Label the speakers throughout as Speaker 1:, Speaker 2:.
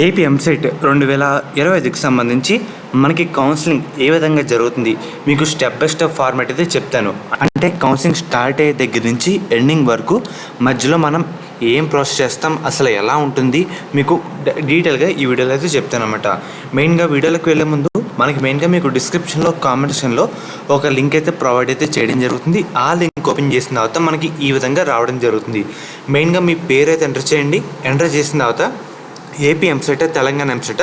Speaker 1: AP EAMCET 2025కి సంబంధించి మనకి counselling ఏ విధంగా జరుగుతుంది మీకు స్టెప్ బై స్టెప్ ఫార్మాట్ అయితే చెప్తాను. అంటే కౌన్సిలింగ్ స్టార్ట్ అయ్యే దగ్గర నుంచి ఎండింగ్ వరకు మధ్యలో మనం ఏం ప్రాసెస్ చేస్తాం, అసలు ఎలా ఉంటుంది మీకు డీటెయిల్గా ఈ వీడియోలో అయితే చెప్తాను అనమాట. మెయిన్గా వీడియోలోకి వెళ్ళే ముందు మెయిన్గా మీకు డిస్క్రిప్షన్లో కామెంట్ సెక్షన్లో ఒక లింక్ అయితే ప్రొవైడ్ అయితే చేయడం జరుగుతుంది. ఆ లింక్ ఓపెన్ చేసిన తర్వాత మనకి ఈ విధంగా రావడం జరుగుతుంది. మెయిన్గా మీ పేరు అయితే ఎంటర్ చేయండి. ఎంటర్ చేసిన తర్వాత AP EAMCET Telangana EAMCET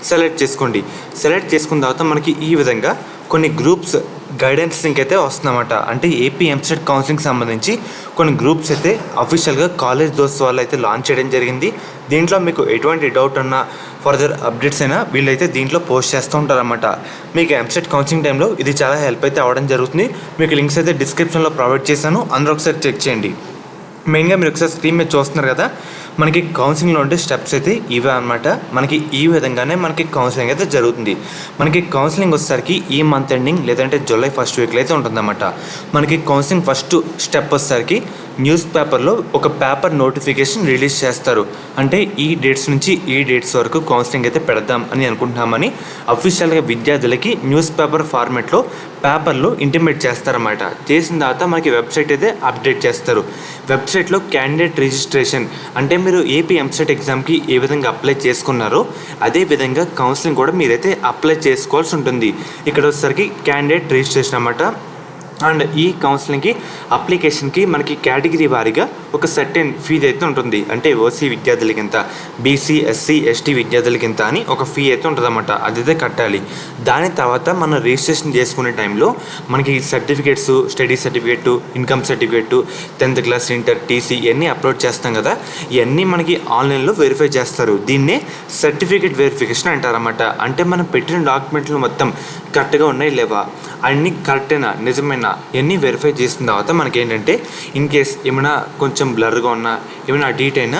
Speaker 1: select చేసుకోండి. సెలెక్ట్ చేసుకున్న తర్వాత మనకి ఈ విధంగా కొన్ని గ్రూప్స్ గైడెన్స్ లింక్ అయితే వస్తుందన్నమాట. అంటే ఏపీ ఎంసెట్ కౌన్సిలింగ్ సంబంధించి కొన్ని గ్రూప్స్ అయితే అఫీషియల్గా కాలేజ్ దోస్త్ వాళ్ళు అయితే లాంచ్ చేయడం జరిగింది. దీంట్లో మీకు ఎటువంటి డౌట్ ఉన్నా ఫర్దర్ అప్డేట్స్ అయినా వీళ్ళైతే దీంట్లో పోస్ట్ చేస్తూ ఉంటారన్నమాట. మీకు ఎంసెట్ కౌన్సిలింగ్ టైంలో ఇది చాలా హెల్ప్ అయితే అవ్వడం జరుగుతుంది. మీకు లింక్స్ అయితే డిస్క్రిప్షన్లో ప్రొవైడ్ చేశాను, అందరూ ఒకసారి చెక్ చేయండి. మెయిన్గా మీరు ఒకసారి స్క్రీన్ మీద చూస్తున్నారు కదా, మనకి కౌన్సిలింగ్లో ఉండే స్టెప్స్ అయితే ఇవే అనమాట. మనకి ఈ విధంగానే మనకి కౌన్సిలింగ్ అయితే జరుగుతుంది. మనకి కౌన్సిలింగ్ వచ్చేసరికి ఈ మంత్ ఎండింగ్ లేదంటే జూలై ఫస్ట్ వీక్లో అయితే ఉంటుందన్నమాట. మనకి కౌన్సిలింగ్ ఫస్ట్ స్టెప్ వచ్చేసరికి న్యూస్ పేపర్లో ఒక పేపర్ నోటిఫికేషన్ రిలీజ్ చేస్తారు. అంటే ఈ డేట్స్ నుంచి ఈ డేట్స్ వరకు కౌన్సిలింగ్ అయితే పెడదాం అని అనుకుంటున్నామని అఫీషియల్గా విద్యార్థులకి న్యూస్ పేపర్ ఫార్మాట్లో పేపర్లో ఇంటిమేట్ చేస్తారన్నమాట. చేసిన తర్వాత మనకి వెబ్సైట్ అయితే అప్డేట్ చేస్తారు. వెబ్సైట్లో క్యాండిడేట్ రిజిస్ట్రేషన్ అంటే మీరు ఏపీ ఎంసెట్ ఎగ్జామ్కి ఏ విధంగా అప్లై చేసుకున్నారో అదే విధంగా కౌన్సిలింగ్ కూడా మీరైతే అప్లై చేసుకోవాల్సి ఉంటుంది. ఇక్కడ వచ్చేసరికి క్యాండిడేట్ రిజిస్ట్రేషన్ అన్నమాట. అండ్ ఈ కౌన్సిలింగ్కి అప్లికేషన్కి మనకి కేటగిరీ వారీగా ఒక సర్టెన్ ఫీజు అయితే ఉంటుంది. అంటే ఓసీ విద్యార్థులకి ఇంత, బీసీ ఎస్సీ ఎస్టీ విద్యార్థులకి ఇంత అని ఒక ఫీ అయితే ఉంటుందన్నమాట. అదైతే కట్టాలి. దాని తర్వాత మనం రిజిస్ట్రేషన్ చేసుకునే టైంలో మనకి certificates, study certificate, income certificate, 10th class, inter, TC ఇవన్నీ అప్లోడ్ చేస్తాం కదా, ఇవన్నీ మనకి ఆన్లైన్లో వెరిఫై చేస్తారు. దీన్నే సర్టిఫికేట్ వెరిఫికేషన్ అంటారన్నమాట. అంటే మనం పెట్టిన డాక్యుమెంట్లు మొత్తం కరెక్ట్గా ఉన్నాయి లేవా, అన్నీ కరెక్టేనా, నిజమేనా, ఇవన్నీ వెరిఫై చేసిన తర్వాత మనకేంటంటే ఇన్ కేస్ ఏమైనా కొంచెం బ్లర్గా ఉన్నా, ఏమైనా అడిట్ అయినా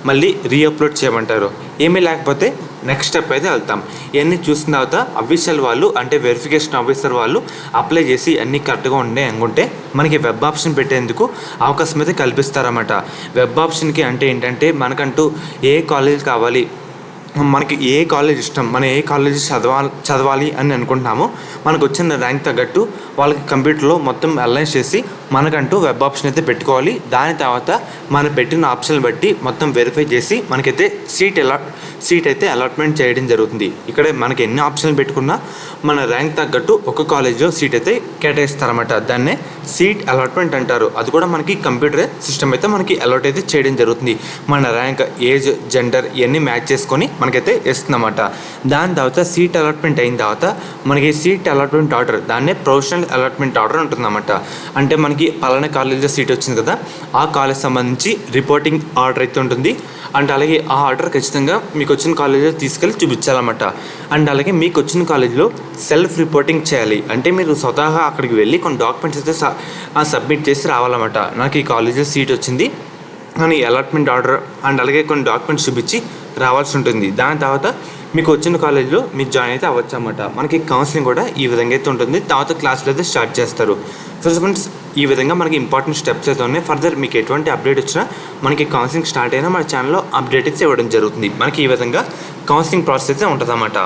Speaker 1: మళ్ళీ రీఅప్లోడ్ చేయమంటారు. ఏమీ లేకపోతే నెక్స్ట్ స్టెప్ అయితే వెళ్తాం. ఇవన్నీ చూసిన తర్వాత అఫీషియల్ వాళ్ళు అంటే వెరిఫికేషన్ ఆఫీసర్ వాళ్ళు అప్లై చేసి అన్నీ కరెక్ట్గా ఉండే అనుకుంటే మనకి వెబ్ ఆప్షన్ పెట్టేందుకు అవకాశం అయితే కల్పిస్తారన్నమాట. వెబ్ ఆప్షన్కి అంటే ఏంటంటే మనకంటూ ఏ కాలేజ్ కావాలి, మనకి ఏ కాలేజ్ ఇష్టం, మనం ఏ కాలేజ్ చదవాలి అని అనుకుంటున్నామో మనకు వచ్చిన ర్యాంక్ తగ్గట్టు వాళ్ళకి కంప్యూటర్లో మొత్తం అలైన్స్ చేసి మనకంటూ వెబ్ ఆప్షన్ అయితే పెట్టుకోవాలి. దాని తర్వాత మనం పెట్టిన ఆప్షన్ బట్టి మొత్తం వెరిఫై చేసి మనకైతే సీట్ అయితే అలాట్మెంట్ చేయడం జరుగుతుంది. ఇక్కడ మనకి ఎన్ని ఆప్షన్లు పెట్టుకున్నా మన ర్యాంక్ తగ్గట్టు ఒక కాలేజ్లో సీట్ అయితే కేటాయిస్తారన్నమాట. దాన్నే సీట్ అలాట్మెంట్ అంటారు. అది కూడా మనకి కంప్యూటర్ సిస్టమ్ అయితే మనకి అలాట్ అయితే చేయడం జరుగుతుంది. మన ర్యాంక్, ఏజ్, జెండర్ ఇవన్నీ మ్యాచ్ చేసుకొని మనకైతే ఇస్తుందన్నమాట. దాని తర్వాత సీట్ అలాట్మెంట్ అయిన తర్వాత మనకి సీట్ అలాట్మెంట్ ఆర్డర్, దాన్నే ప్రొఫెషనల్ అలాట్మెంట్ ఆర్డర్ ఉంటుందన్నమాట. అంటే మనకి పలానా కాలేజ్లో సీట్ వచ్చింది కదా, ఆ కాలేజ్ సంబంధించి రిపోర్టింగ్ ఆర్డర్ అయితే ఉంటుంది. అండ్ అలాగే ఆ ఆర్డర్ ఖచ్చితంగా మీకు వచ్చిన కాలేజ్లో తీసుకెళ్ళి చూపించాలన్నమాట. అండ్ అలాగే మీకు వచ్చిన కాలేజ్లో సెల్ఫ్ రిపోర్టింగ్ చేయాలి. అంటే మీరు స్వతహాగా అక్కడికి వెళ్ళి కొన్ని డాక్యుమెంట్స్ అయితే సబ్మిట్ చేసి రావాలన్నమాట. నాకు ఈ కాలేజ్లో సీట్ వచ్చింది అని అలాట్మెంట్ ఆర్డర్ అండ్ అలాగే కొన్ని డాక్యుమెంట్స్ చూపించి రావాల్సి ఉంటుంది. దాని తర్వాత మీకు వచ్చిన కాలేజ్లో మీరు జాయిన్ అయితే అవ్వచ్చు అన్నమాట. మనకి కౌన్సిలింగ్ కూడా ఈ విధంగా అయితే ఉంటుంది. తర్వాత క్లాసులు అయితే స్టార్ట్ చేస్తారు. ఫ్రెండ్స్, ఈ విధంగా మనకి ఇంపార్టెంట్ స్టెప్స్ అయితే ఉన్నాయి. ఫర్దర్ మీకు ఎటువంటి అప్డేట్ వచ్చినా మనకి కౌన్సిలింగ్ స్టార్ట్ అయినా మన ఛానల్లో అప్డేట్ అయితే ఇవ్వడం జరుగుతుంది. మనకి ఈ విధంగా కౌన్సిలింగ్ ప్రాసెస్ అయితే ఉంటుంది అన్నమాట.